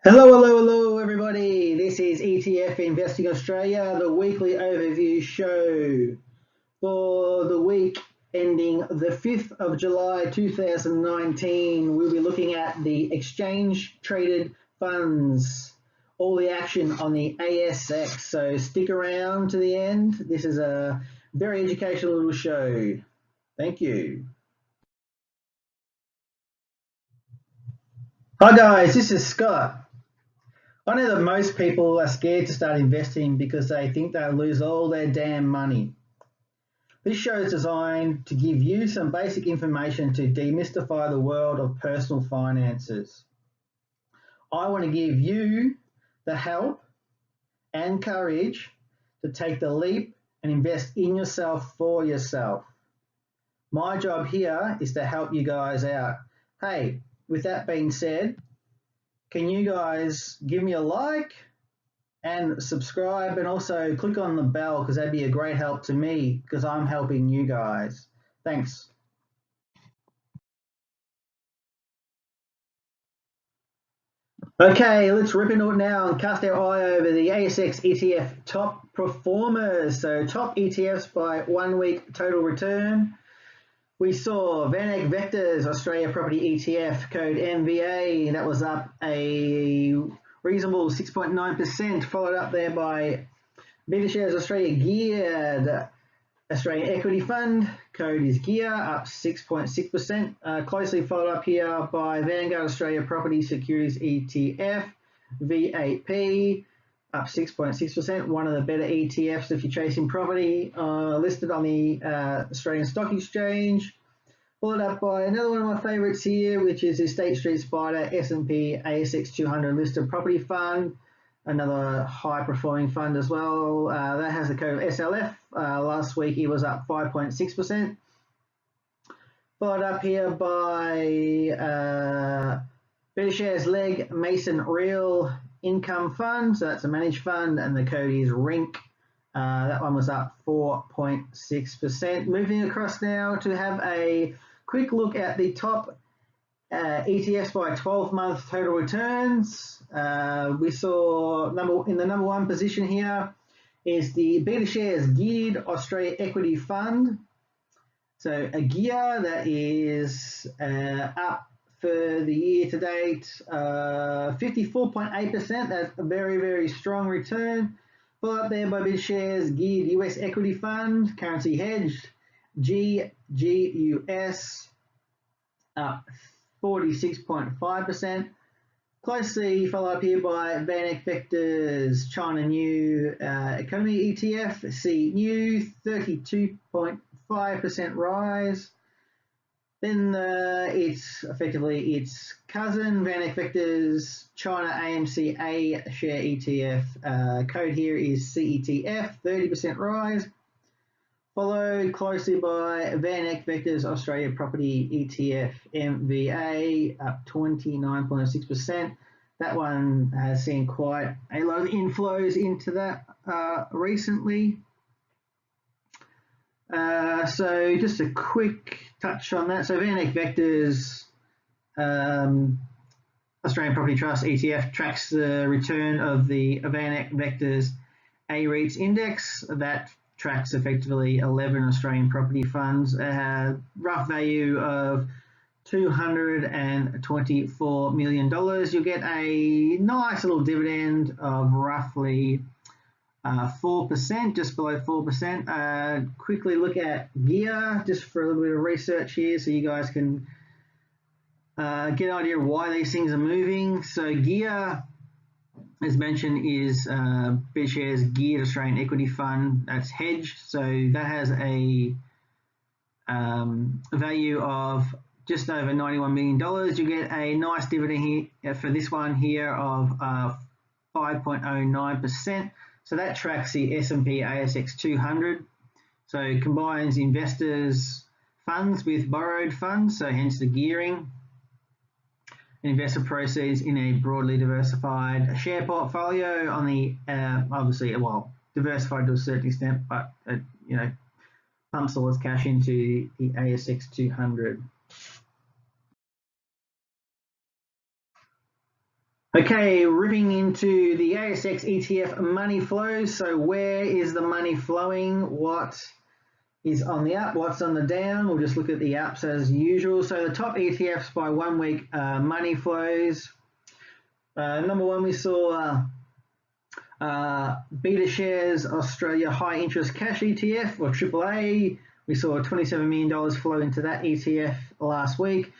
Hello, everybody. This is ETF Investing Australia, the weekly overview show for the week ending the 5th of July 2019. We'll be looking at the exchange traded funds, all the action on the ASX. So stick around to the end. This is a very educational little show. Thank you. Hi guys, this is Scott. I know that most people are scared to start investing because they think they'll lose all their damn money. This show is designed to give you some basic information to demystify the world of personal finances. I want to give you the help and courage to take the leap and invest in yourself for yourself. My job here is to help you guys out. Hey, with that being said, can you guys give me a like and subscribe, and also click on the bell because that'd be a great help to me because I'm helping you guys. Thanks. Okay, let's rip into it now and cast our eye over the ASX ETF top performers. So top ETFs by 1 week total return. We saw VanEck Vectors Australia Property ETF, code MVA, that was up a reasonable 6.9%, followed up there by BetaShares Australia Geared Australian Equity Fund, code is GEAR, up 6.6%. Closely followed up here by Vanguard Australia Property Securities ETF, VAP, up 6.6%, one of the better ETFs if you're chasing property, listed on the Australian Stock Exchange. Followed up by another one of my favourites here, which is the State Street Spider S&P ASX 200 listed property fund, another high performing fund as well. That has the code SLF. Last week it was up 5.6%. Followed up here by BetaShares Leg Mason Real Income Fund, so that's a managed fund, and the code is RINK. That one was up 4.6%. Moving across now to have a quick look at the top ETFs by 12-month total returns. We saw in the number one position here is the BetaShares Geared Australia Equity Fund. So a gear that is up for the year to date, 54.8%. That's a very, very strong return. Followed up there by BetaShares Geared US Equity Fund, currency hedged, ZYUS, up 46.5%. Closely followed up here by VanEck Vectors China New Economy ETF, CNew, 32.5% rise. Then it's effectively its cousin, VanEck Vectors China AMC A Share ETF. Code here is CETF, 30% rise. Followed closely by VanEck Vectors Australia Property ETF MVA, up 29.6%. That one has seen quite a lot of inflows into that recently. So just a quick touch on that. So VanEck Vectors Australian Property Trust ETF tracks the return of the VanEck Vectors A-REITs index. That tracks effectively 11 Australian property funds. Rough value of $224 million. You'll get a nice little dividend of roughly 4%, just below 4%. Quickly look at gear, just for a little bit of research here, so you guys can get an idea of why these things are moving. So gear, as mentioned, is BetaShares Geared Australian Equity Fund. That's hedged, so that has a value of just over $91 million. You get a nice dividend here for this one here of 5.09%. So that tracks the S&P ASX 200. So it combines investors' funds with borrowed funds, so hence the gearing. Investor proceeds in a broadly diversified share portfolio on the obviously, well, diversified to a certain extent, but pumps all its cash into the ASX 200. Okay, ripping into the ASX ETF money flows. So where is the money flowing? What is on the up? What's on the down? We'll just look at the ups as usual. So the top ETFs by 1 week money flows. Number one, we saw Beta Shares Australia High Interest Cash ETF, or AAA. We saw $27 million flow into that ETF last week.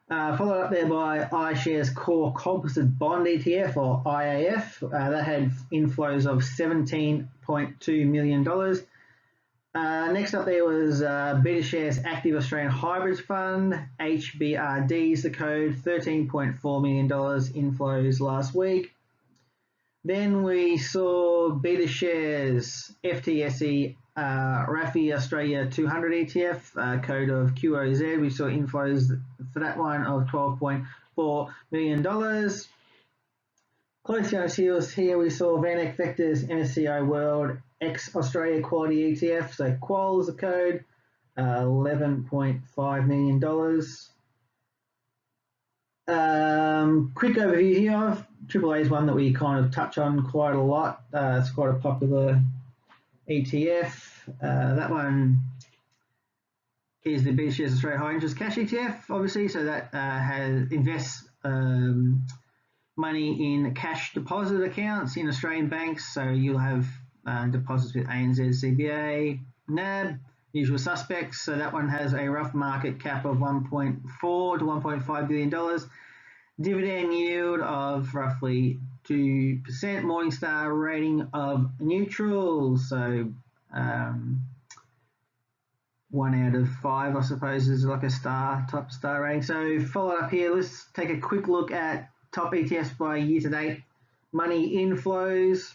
Followed up there by iShares Core Composite Bond ETF, or IAF. That had inflows of $17.2 million. Next up there was Beta Shares Active Australian Hybrids Fund, HBRD is the code, $13.4 million inflows last week. Then we saw Beta Shares FTSE RAFI Australia 200 ETF, code of QOZ. We saw inflows for that one of $12.4 million. Closely on heels here, we saw VanEck Vectors MSCI World X Australia Quality ETF, so QUAL is the code, $11.5 million. Quick overview here. AAA is one that we kind of touch on quite a lot. It's quite a popular ETF. That one is the Beta Shares Australia High Interest Cash ETF, obviously. So that invests money in cash deposit accounts in Australian banks. So you'll have deposits with ANZ, CBA, NAB, usual suspects. So that one has a rough market cap of $1.4 to $1.5 billion. Dividend yield of roughly 2%. Morningstar rating of neutral. So 1 out of 5, I suppose, is like a top star rating. So followed up here, let's take a quick look at top ETFs by year-to-date money inflows.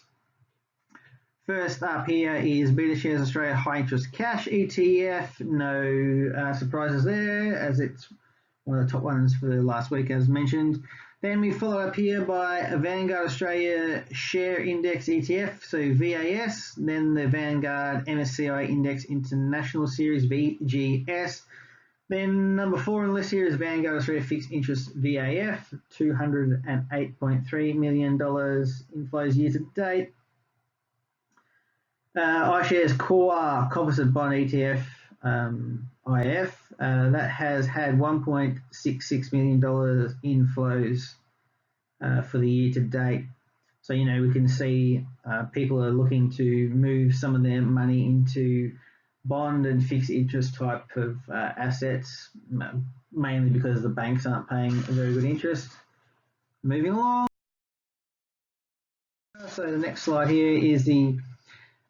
First up here is Beta Shares Australia High Interest Cash ETF. No surprises there, as it's one of the top ones for the last week, as mentioned. Then we follow up here by a Vanguard Australia Share Index ETF, so VAS. Then the Vanguard MSCI Index International Series, VGS. Then number 4 on the list here is Vanguard Australia Fixed Interest VAF, $208.3 million inflows year to date. iShares Core Composite Bond ETF, IF, that has had $1.66 million inflows for the year to date. So, you know, we can see people are looking to move some of their money into bond and fixed interest type of assets, mainly because the banks aren't paying a very good interest. Moving along. So the next slide here is the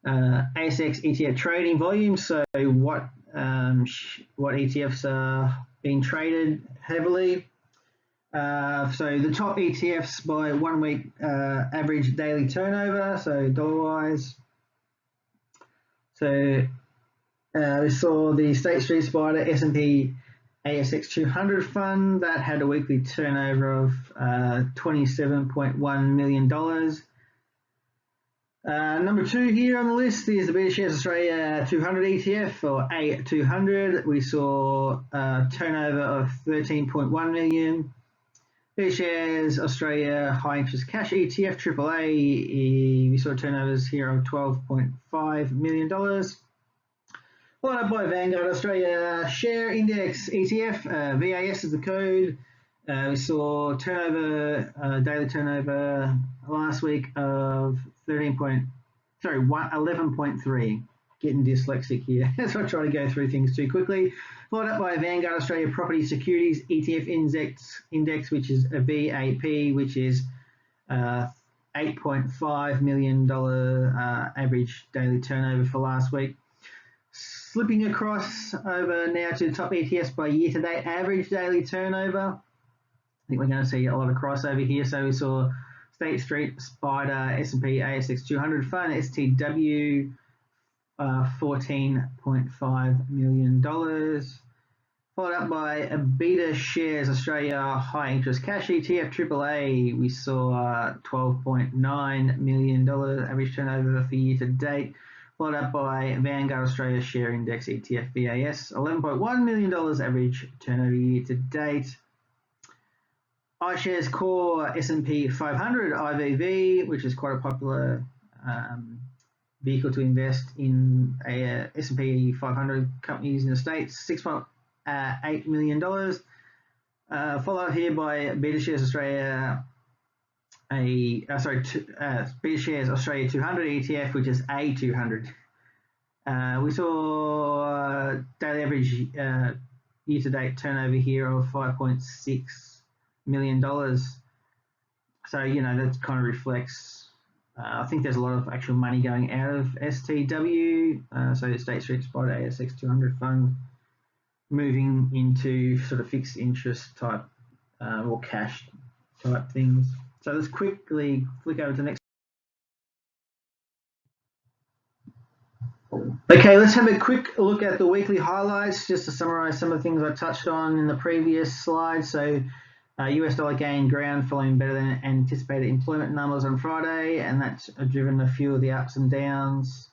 ASX ETF Trading Volume. So what ETFs are being traded heavily. So the top ETFs by 1 week average daily turnover, so dollar-wise. So we saw the State Street Spider S&P ASX 200 fund that had a weekly turnover of $27.1 million. Number 2 here on the list is the Beta Shares Australia 200 ETF, or A200. We saw a turnover of $13.1 million. Beta Shares Australia High Interest Cash ETF AAA, we saw turnovers here of $12.5 million. Followed up by Vanguard Australia Share Index ETF, VAS is the code. We saw daily turnover last week of 11.3. Getting dyslexic here, so I try to go through things too quickly. Followed up by Vanguard Australia Property Securities ETF Index, which is a VAP, which is $8.5 million average daily turnover for last week. Slipping across over now to the top ETFs by year-to-date average daily turnover. I think we're going to see a lot of crossover here. So we saw State Street Spider S&P ASX 200 Fund, STW, $14.5 million. Followed up by a Beta Shares Australia High Interest Cash ETF AAA. We saw $12.9 million average turnover for year to date. Followed up by Vanguard Australia Share Index ETF VAS, $11.1 million average turnover year to date. iShares Core S&P 500 IVV, which is quite a popular vehicle to invest in S&P 500 companies in the States, $6.8 million. Followed here by BetaShares Australia, BetaShares Australia 200 ETF, which is A200. We saw daily average year-to-date turnover here of $5.6 million. So, you know, that kind of reflects, I think there's a lot of actual money going out of STW, so the State Street Spot ASX 200 fund, moving into sort of fixed interest type or cash type things. So let's quickly flick over to the next. Okay, let's have a quick look at the weekly highlights just to summarize some of the things I touched on in the previous slide. So US dollar gained ground following better than anticipated employment numbers on Friday, and that's driven a few of the ups and downs.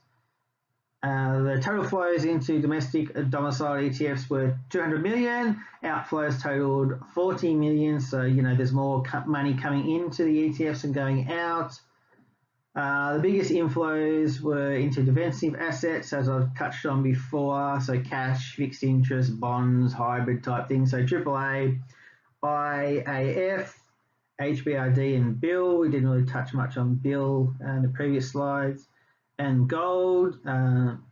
The total flows into domestic domiciled ETFs were 200 million, outflows totaled 40 million, so you know there's more money coming into the ETFs and going out. The biggest inflows were into defensive assets, as I've touched on before, so cash, fixed interest, bonds, hybrid type things, so AAA, IAF, HBRD and Bill. We didn't really touch much on Bill in the previous slides. And gold, GOLD's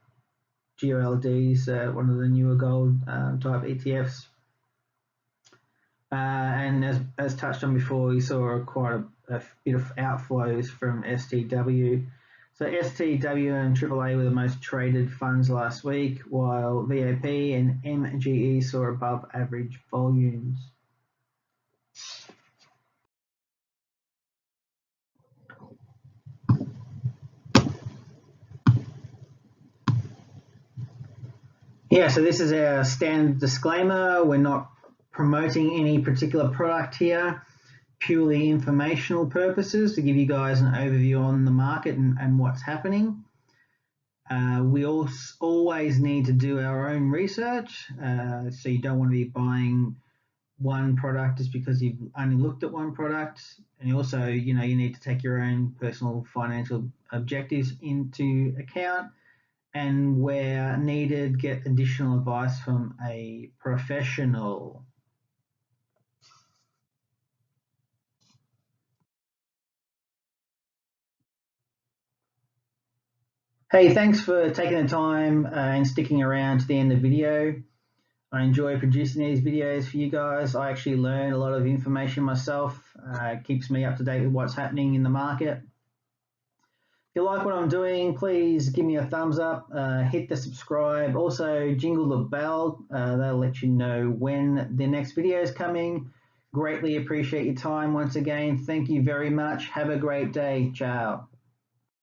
one of the newer gold type ETFs. And as touched on before, we saw quite a bit of outflows from STW. So STW and AAA were the most traded funds last week, while VAP and MGE saw above average volumes. Yeah, so this is our standard disclaimer. We're not promoting any particular product here, purely informational purposes to give you guys an overview on the market and what's happening. We always need to do our own research, so you don't want to be buying one product just because you've only looked at one product, and also, you know, you need to take your own personal financial objectives into account, and where needed, get additional advice from a professional. Hey, thanks for taking the time and sticking around to the end of the video. I enjoy producing these videos for you guys. I actually learn a lot of information myself. It keeps me up to date with what's happening in the market. If you like what I'm doing, please give me a thumbs up, hit the subscribe, also jingle the bell. That'll let you know when the next video is coming. Greatly appreciate your time once again. Thank you very much. Have a great day. Ciao.